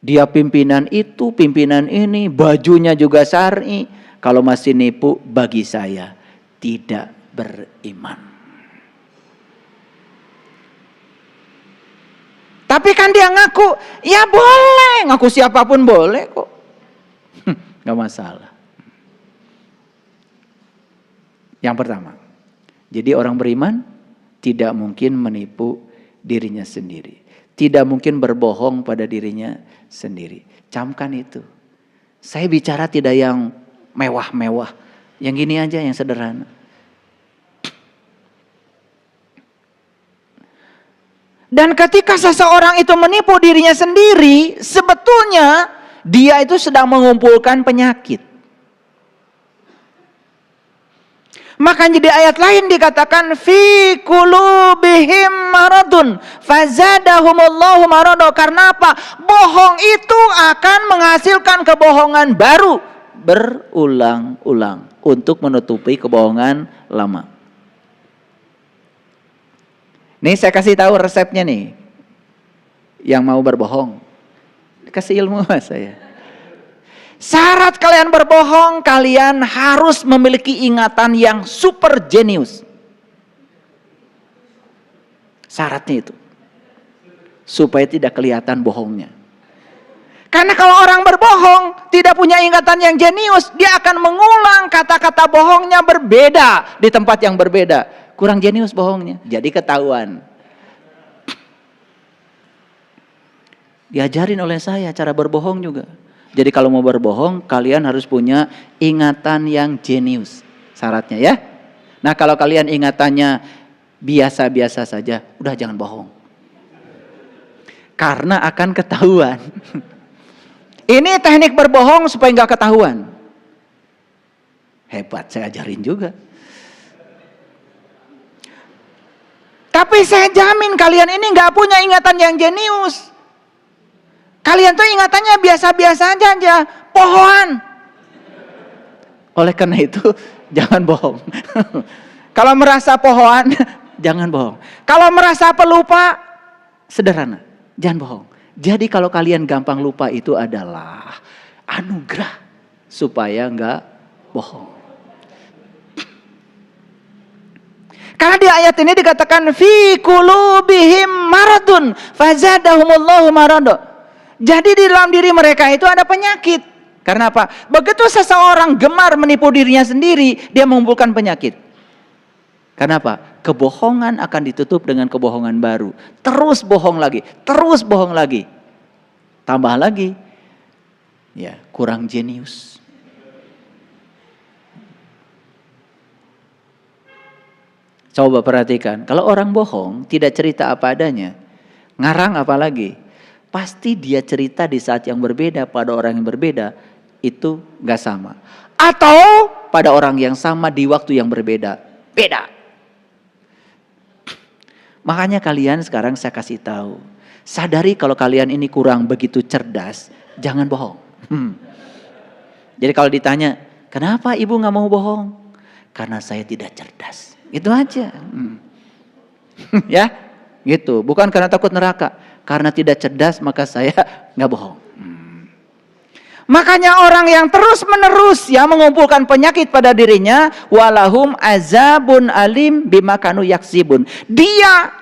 Dia pimpinan itu, pimpinan ini, bajunya juga syar'i. Kalau masih nipu, bagi saya tidak beriman. Tapi kan dia ngaku, ya boleh, ngaku siapapun boleh kok. Gak masalah. Yang pertama, jadi orang beriman tidak mungkin menipu dirinya sendiri. Tidak mungkin berbohong pada dirinya sendiri. Camkan itu. Saya bicara tidak yang mewah-mewah. Yang gini aja, yang sederhana. Dan ketika seseorang itu menipu dirinya sendiri, sebetulnya dia itu sedang mengumpulkan penyakit. Maka di ayat lain dikatakan fi qulubihim maradun fazadahumullahu marada. Karena apa? Bohong itu akan menghasilkan kebohongan baru berulang-ulang untuk menutupi kebohongan lama. Nih saya kasih tahu resepnya nih. Yang mau berbohong, kasih ilmu saya. Syarat kalian berbohong, kalian harus memiliki ingatan yang super jenius. Syaratnya itu. Supaya tidak kelihatan bohongnya. Karena kalau orang berbohong, tidak punya ingatan yang jenius, dia akan mengulang kata-kata bohongnya berbeda di tempat yang berbeda. Kurang jenius bohongnya, jadi ketahuan. Diajarin oleh saya cara berbohong juga. Jadi kalau mau berbohong, kalian harus punya ingatan yang jenius. Syaratnya ya. Nah kalau kalian ingatannya biasa-biasa saja, udah jangan bohong. Karena akan ketahuan. Ini teknik berbohong supaya nggak ketahuan. Hebat, saya ajarin juga. Tapi saya jamin kalian ini nggak punya ingatan yang jenius. Kalian tuh ingatannya biasa-biasa aja, pohoan. Oleh karena itu, jangan bohong. Kalau merasa pohoan, jangan bohong. Kalau merasa pelupa, sederhana, jangan bohong. Jadi kalau kalian gampang lupa itu adalah anugerah supaya nggak bohong. Karena di ayat ini dikatakan fi qulubihim maradun fazadahumullahu marada. Jadi di dalam diri mereka itu ada penyakit. Karena apa? Begitu seseorang gemar menipu dirinya sendiri, dia mengumpulkan penyakit. Karena apa? Kebohongan akan ditutup dengan kebohongan baru. Terus bohong lagi, terus bohong lagi. Tambah lagi, ya kurang jenius. Coba perhatikan, kalau orang bohong tidak cerita apa adanya, ngarang apa lagi? Pasti dia cerita di saat yang berbeda pada orang yang berbeda, itu gak sama. Atau pada orang yang sama di waktu yang berbeda, beda. Makanya kalian sekarang saya kasih tahu, sadari kalau kalian ini kurang begitu cerdas, jangan bohong. Jadi kalau ditanya, kenapa ibu gak mau bohong? Karena saya tidak cerdas. Itu aja. Ya, gitu. Bukan karena takut neraka. Karena tidak cerdas maka saya nggak bohong. Makanya orang yang terus menerus ya mengumpulkan penyakit pada dirinya, walahum azabun alim bima kanu yaksibun. Dia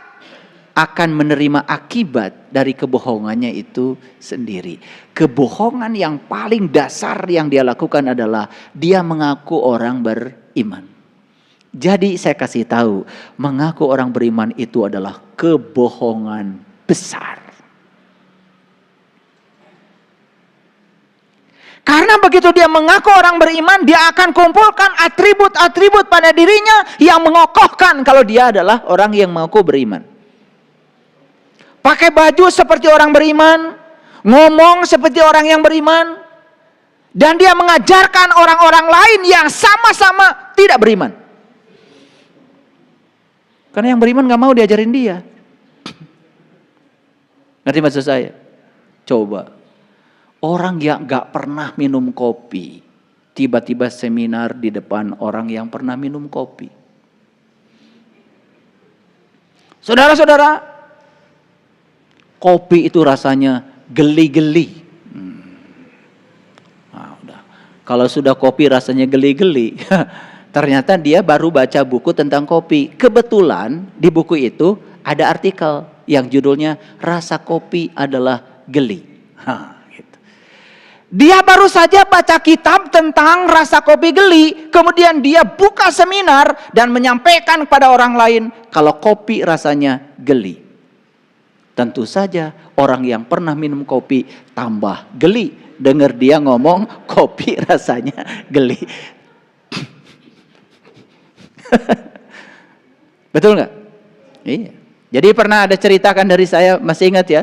akan menerima akibat dari kebohongannya itu sendiri. Kebohongan yang paling dasar yang dia lakukan adalah dia mengaku orang beriman. Jadi saya kasih tahu, mengaku orang beriman itu adalah kebohongan besar. Karena begitu dia mengaku orang beriman, dia akan kumpulkan atribut-atribut pada dirinya yang mengokohkan kalau dia adalah orang yang mengaku beriman. Pakai baju seperti orang beriman, ngomong seperti orang yang beriman, dan dia mengajarkan orang-orang lain yang sama-sama tidak beriman. Karena yang beriman gak mau diajarin dia. Ngerti maksud saya? Coba. Orang yang gak pernah minum kopi, tiba-tiba seminar di depan orang yang pernah minum kopi. Saudara-saudara, kopi itu rasanya geli-geli. Kalau sudah kopi rasanya geli-geli, ternyata dia baru baca buku tentang kopi. Kebetulan di buku itu ada artikel yang judulnya Rasa Kopi Adalah Geli. Gitu. Dia baru saja baca kitab tentang rasa kopi geli, kemudian dia buka seminar dan menyampaikan kepada orang lain kalau kopi rasanya geli. Tentu saja orang yang pernah minum kopi tambah geli. Dengar dia ngomong kopi rasanya geli. Betul nggak? Iya. Jadi pernah ada ceritakan dari saya, masih ingat ya?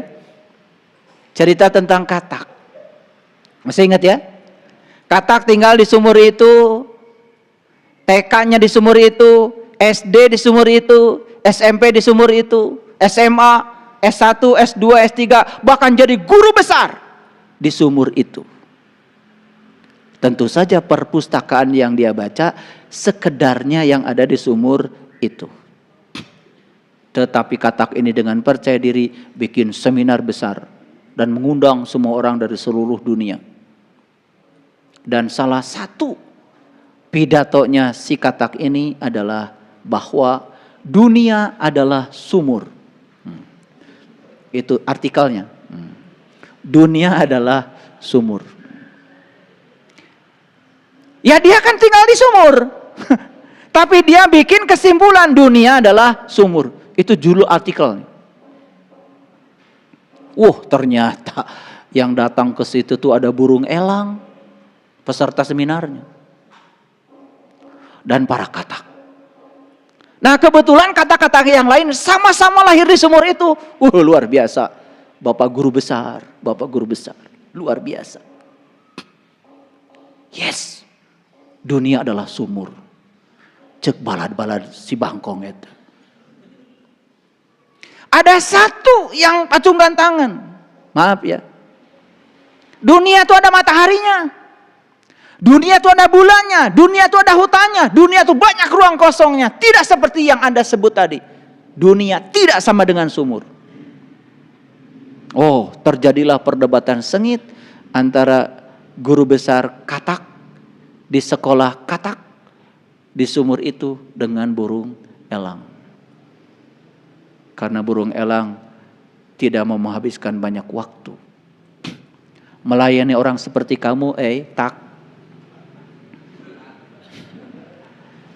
Cerita tentang katak. Masih ingat ya? Katak tinggal di sumur itu, TK-nya di sumur itu, SD di sumur itu, SMP di sumur itu, SMA, S1, S2, S3, bahkan jadi guru besar di sumur itu. Tentu saja perpustakaan yang dia baca sekedarnya yang ada di sumur itu. Tetapi katak ini dengan percaya diri bikin seminar besar dan mengundang semua orang dari seluruh dunia. Dan salah satu pidatonya si katak ini adalah bahwa dunia adalah sumur. Itu artikelnya. Dunia adalah sumur. Ya dia kan tinggal di sumur. Tapi dia bikin kesimpulan dunia adalah sumur. Itu judul artikel. Ternyata yang datang ke situ tuh ada burung elang, peserta seminarnya. Dan para katak. Nah kebetulan kata-kata yang lain sama-sama lahir di sumur itu. Luar biasa. Bapak guru besar, luar biasa. Yes, dunia adalah sumur. Cek balad-balad si bangkong itu. Ada satu yang acungkan tangan. Maaf ya. Dunia itu ada mataharinya. Dunia itu ada bulannya. Dunia itu ada hutannya. Dunia itu banyak ruang kosongnya. Tidak seperti yang Anda sebut tadi. Dunia tidak sama dengan sumur. Terjadilah perdebatan sengit antara guru besar katak di sekolah katak di sumur itu dengan burung elang. Karena burung elang tidak mau menghabiskan banyak waktu melayani orang seperti kamu, tak.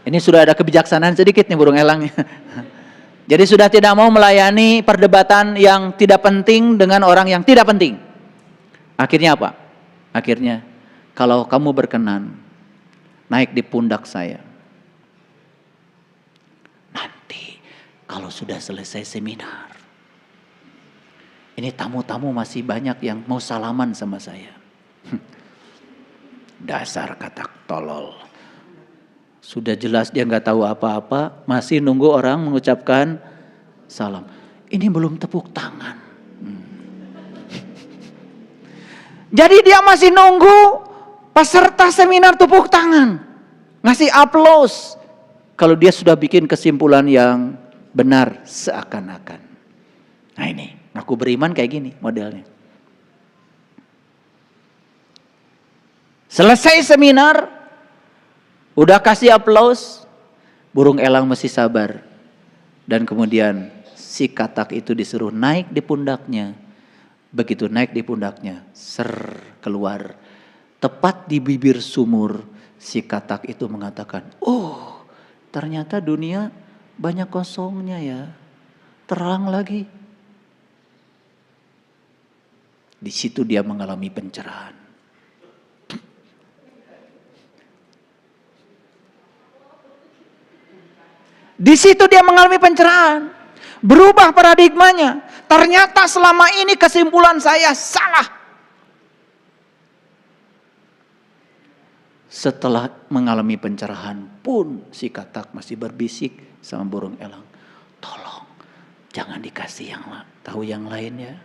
Ini sudah ada kebijaksanaan sedikit nih burung elangnya. Jadi sudah tidak mau melayani perdebatan yang tidak penting dengan orang yang tidak penting. Akhirnya apa? Akhirnya, kalau kamu berkenan naik di pundak saya. Nanti kalau sudah selesai seminar, ini tamu-tamu masih banyak yang mau salaman sama saya. Dasar katak tolol. Sudah jelas dia nggak tahu apa-apa, masih nunggu orang mengucapkan salam. Ini belum tepuk tangan. Jadi dia masih nunggu peserta seminar tepuk tangan, ngasih aplaus. Kalau dia sudah bikin kesimpulan yang benar seakan-akan. Nah ini, aku beriman kayak gini modelnya. Selesai seminar, udah kasih aplaus, burung elang masih sabar. Dan kemudian si katak itu disuruh naik di pundaknya. Begitu naik di pundaknya, keluar. Tepat di bibir sumur, si katak itu mengatakan, ternyata dunia banyak kosongnya ya. Terang lagi. Di situ dia mengalami pencerahan. Di situ dia mengalami pencerahan. Berubah paradigmanya. Ternyata selama ini kesimpulan saya salah. Setelah mengalami pencerahan pun si katak masih berbisik sama burung elang. Tolong jangan dikasih yang tahu yang lain ya.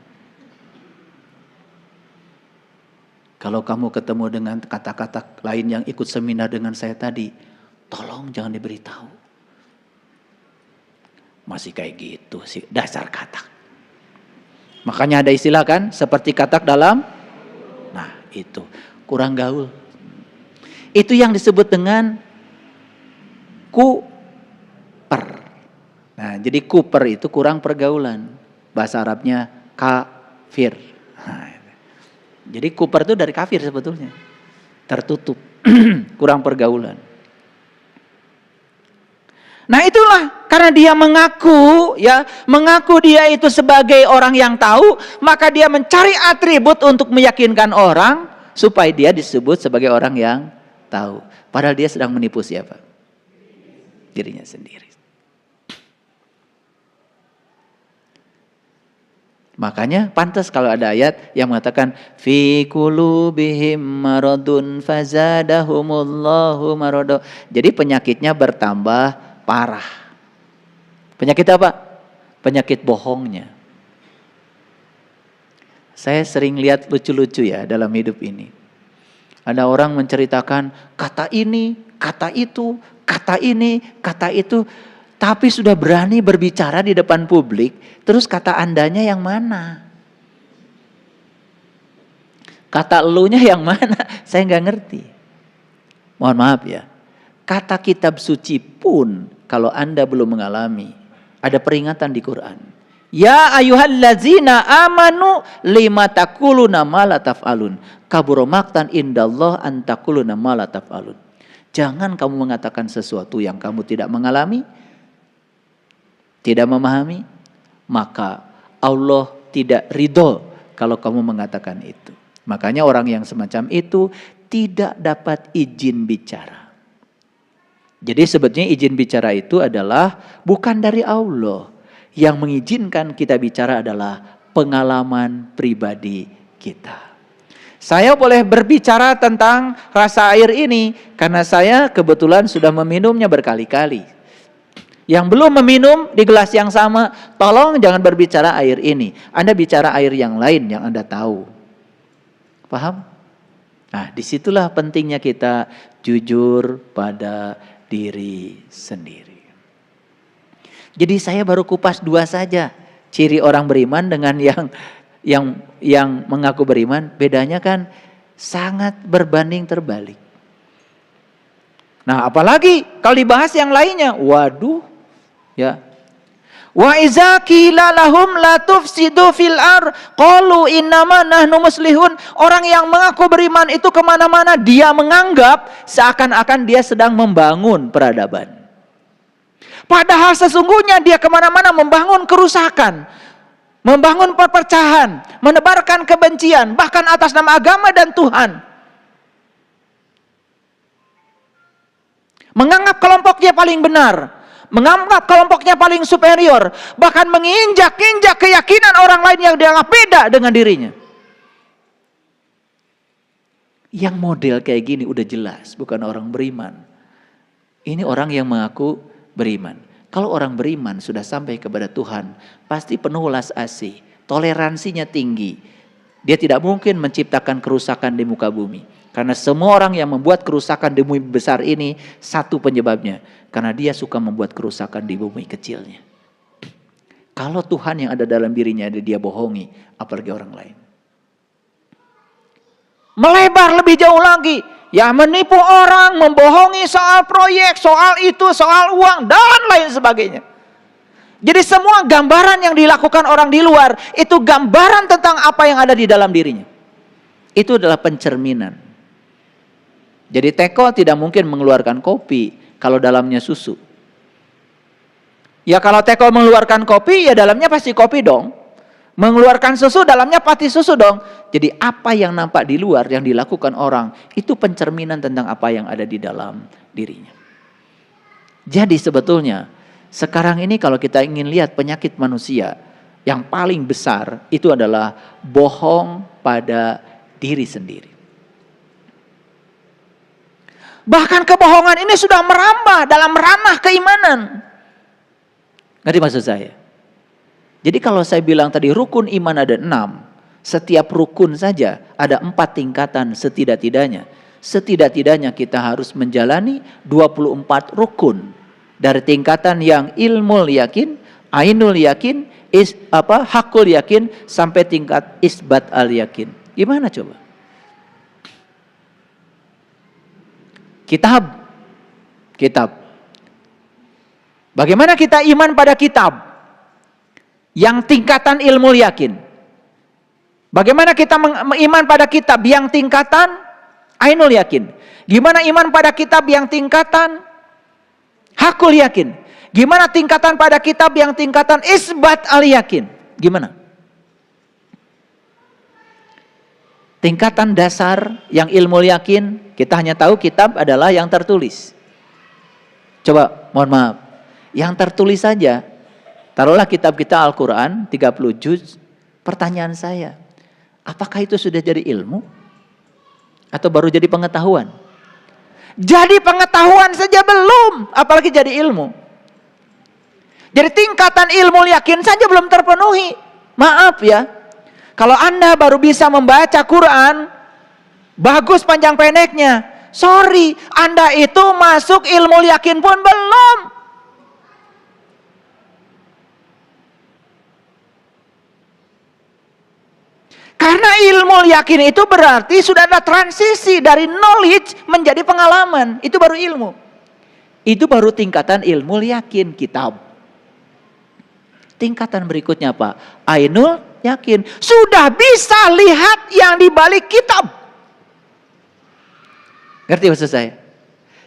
Kalau kamu ketemu dengan kata-kata lain yang ikut seminar dengan saya tadi, tolong jangan diberitahu. Masih kayak gitu sih, dasar katak. Makanya ada istilah kan, seperti katak dalam, nah itu, kurang gaul. Itu yang disebut dengan kuper. Nah, jadi kuper itu kurang pergaulan. Bahasa Arabnya kafir. Nah, jadi kuper itu dari kafir sebetulnya. Tertutup, kurang pergaulan. Nah itulah karena dia mengaku dia itu sebagai orang yang tahu, maka dia mencari atribut untuk meyakinkan orang supaya dia disebut sebagai orang yang tahu. Padahal dia sedang menipu siapa? Dirinya sendiri. Makanya pantas kalau ada ayat yang mengatakan fi qulubihim maradun fazadahumullahu marada. Jadi penyakitnya bertambah parah. Penyakit apa? Penyakit bohongnya. Saya sering lihat lucu-lucu ya dalam hidup ini. Ada orang menceritakan kata ini, kata itu, kata ini, kata itu. Tapi sudah berani berbicara di depan publik, terus kata andanya yang mana? Kata elunya yang mana? Saya nggak ngerti. Mohon maaf ya. Kata kitab suci pun kalau Anda belum mengalami, ada peringatan di Quran. Ya ayyuhallazina amanu lima taquluna ma la taf'alun. Kabura maqtan indallah an taquluna ma la taf'alun. Jangan kamu mengatakan sesuatu yang kamu tidak mengalami, tidak memahami, maka Allah tidak ridho kalau kamu mengatakan itu. Makanya orang yang semacam itu tidak dapat izin bicara. Jadi sebetulnya izin bicara itu adalah bukan dari Allah. Yang mengizinkan kita bicara adalah pengalaman pribadi kita. Saya boleh berbicara tentang rasa air ini karena saya kebetulan sudah meminumnya berkali-kali. Yang belum meminum di gelas yang sama, tolong jangan berbicara air ini. Anda bicara air yang lain yang Anda tahu. Paham? Nah, disitulah pentingnya kita jujur pada diri sendiri. Jadi saya baru kupas dua saja. Ciri orang beriman dengan yang mengaku beriman, bedanya kan sangat berbanding terbalik. Nah, apalagi kalau dibahas yang lainnya, waduh. Ya. Wa iza qila lahum la tufsidu fil ar qalu innama nahnu muslihun. Orang yang mengaku beriman itu kemana-mana dia menganggap seakan-akan dia sedang membangun peradaban. Padahal sesungguhnya dia kemana-mana membangun kerusakan, membangun perpecahan, menebarkan kebencian, bahkan atas nama agama dan Tuhan. Menganggap kelompoknya paling benar, menganggap kelompoknya paling superior, bahkan menginjak-injak keyakinan orang lain yang dianggap beda dengan dirinya. Yang model kayak gini udah jelas bukan orang beriman. Ini orang yang mengaku beriman. Kalau orang beriman sudah sampai kepada Tuhan, pasti penuh welas asih, toleransinya tinggi. Dia tidak mungkin menciptakan kerusakan di muka bumi. Karena semua orang yang membuat kerusakan di bumi besar ini, satu penyebabnya. Karena dia suka membuat kerusakan di bumi kecilnya. Kalau Tuhan yang ada dalam dirinya ada dia bohongi, apalagi orang lain. Melebar lebih jauh lagi. Ya menipu orang, membohongi soal proyek, soal itu, soal uang, dan lain sebagainya. Jadi semua gambaran yang dilakukan orang di luar, itu gambaran tentang apa yang ada di dalam dirinya. Itu adalah pencerminan. Jadi teko tidak mungkin mengeluarkan kopi kalau dalamnya susu. Ya kalau teko mengeluarkan kopi, ya dalamnya pasti kopi dong. Mengeluarkan susu, dalamnya pasti susu dong. Jadi apa yang nampak di luar, yang dilakukan orang, itu pencerminan tentang apa yang ada di dalam dirinya. Jadi sebetulnya, sekarang ini kalau kita ingin lihat penyakit manusia, yang paling besar itu adalah bohong pada diri sendiri. Bahkan kebohongan ini sudah merambah dalam ranah keimanan. Ngerti maksud saya? Jadi kalau saya bilang tadi rukun iman ada 6, setiap rukun saja ada 4 tingkatan setidak-tidaknya. Setidak-tidaknya kita harus menjalani 24 rukun. Dari tingkatan yang ilmul yakin, ainul yakin, hakul yakin, sampai tingkat isbat al yakin. Gimana coba? Kitab. Kitab. Bagaimana kita iman pada kitab? Yang tingkatan ilmu yakin. Bagaimana kita iman pada kitab yang tingkatan ainul yakin? Gimana iman pada kitab yang tingkatan hakul yakin? Gimana tingkatan pada kitab yang tingkatan isbat al yakin? Gimana? Tingkatan dasar yang ilmu yakin, kita hanya tahu kitab adalah yang tertulis. Coba, mohon maaf. Yang tertulis saja, taruhlah kitab kita Al-Quran, 30 juz. Pertanyaan saya, apakah itu sudah jadi ilmu? Atau baru jadi pengetahuan? Jadi pengetahuan saja belum, apalagi jadi ilmu. Jadi tingkatan ilmu yakin saja belum terpenuhi. Maaf ya, kalau Anda baru bisa membaca Quran, bagus panjang pendeknya, sorry, Anda itu masuk ilmu yakin pun belum. Karena ilmu yakin itu berarti sudah ada transisi dari knowledge menjadi pengalaman. Itu baru ilmu. Itu baru tingkatan ilmu yakin, kitab. Tingkatan berikutnya apa? Ainul yakin. Sudah bisa lihat yang dibalik kitab. Ngerti maksud saya?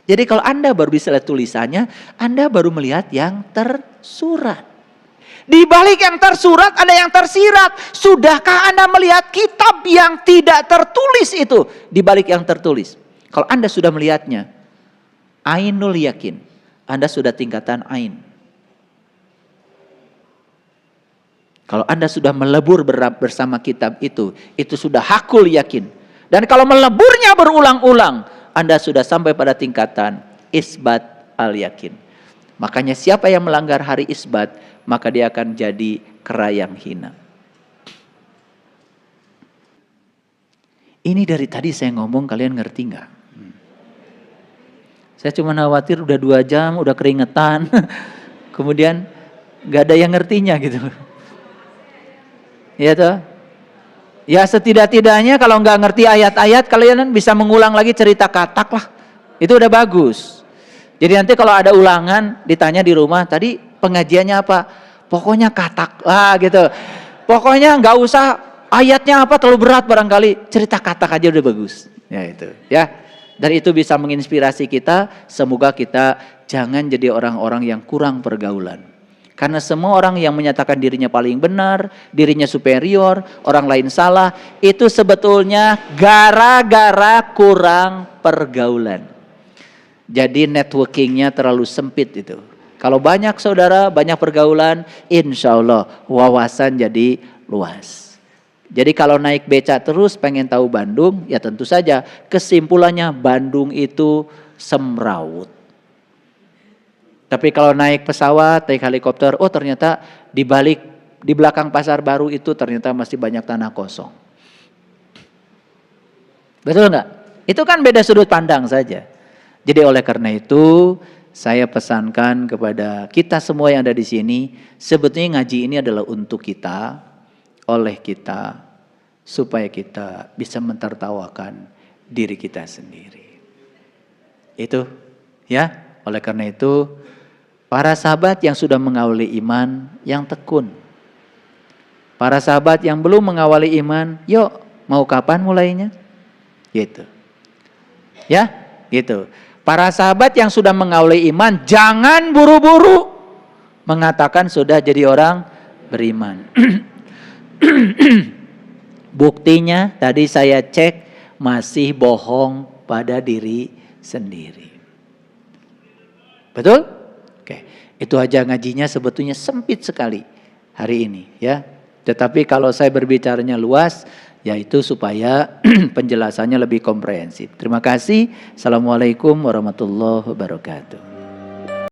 Jadi kalau Anda baru bisa lihat tulisannya, Anda baru melihat yang tersurat. Di balik yang tersurat ada yang tersirat. Sudahkah Anda melihat kitab yang tidak tertulis itu di balik yang tertulis? Kalau Anda sudah melihatnya, ainul yakin, Anda sudah tingkatan ain. Kalau Anda sudah melebur bersama kitab itu sudah hakul yakin. Dan kalau meleburnya berulang-ulang, Anda sudah sampai pada tingkatan isbat al yakin. Makanya siapa yang melanggar hari isbat, maka dia akan jadi kera yang hina. Ini dari tadi saya ngomong, kalian ngerti nggak? Saya cuma khawatir udah 2 jam, udah keringetan. Kemudian nggak ada yang ngertinya gitu. Ya toh? Ya setidak-tidaknya kalau nggak ngerti ayat-ayat, kalian bisa mengulang lagi cerita katak lah. Itu udah bagus. Jadi nanti kalau ada ulangan, ditanya di rumah, tadi pengajiannya apa? Pokoknya katak lah gitu. Pokoknya nggak usah ayatnya apa terlalu berat barangkali, cerita katak aja udah bagus. Ya itu, ya. Dan itu bisa menginspirasi kita. Semoga kita jangan jadi orang-orang yang kurang pergaulan. Karena semua orang yang menyatakan dirinya paling benar, dirinya superior, orang lain salah, itu sebetulnya gara-gara kurang pergaulan. Jadi networkingnya terlalu sempit itu. Kalau banyak saudara, banyak pergaulan, insya Allah wawasan jadi luas. Jadi kalau naik beca terus pengen tahu Bandung, ya tentu saja kesimpulannya Bandung itu semrawut. Tapi kalau naik pesawat, naik helikopter, oh ternyata di belakang pasar baru itu ternyata masih banyak tanah kosong. Betul nggak? Itu kan beda sudut pandang saja. Jadi oleh karena itu saya pesankan kepada kita semua yang ada di sini, sebetulnya ngaji ini adalah untuk kita, oleh kita, supaya kita bisa mentertawakan diri kita sendiri. Itu ya, oleh karena itu para sahabat yang sudah mengawali iman yang tekun. Para sahabat yang belum mengawali iman, yuk mau kapan mulainya? Gitu. Ya, gitu. Para sahabat yang sudah mengawali iman, jangan buru-buru mengatakan sudah jadi orang beriman. Buktinya tadi saya cek masih bohong pada diri sendiri. Betul? Oke, itu aja ngajinya sebetulnya sempit sekali hari ini ya. Tetapi kalau saya berbicaranya luas, yaitu supaya penjelasannya lebih komprehensif. Terima kasih. Assalamualaikum warahmatullahi wabarakatuh.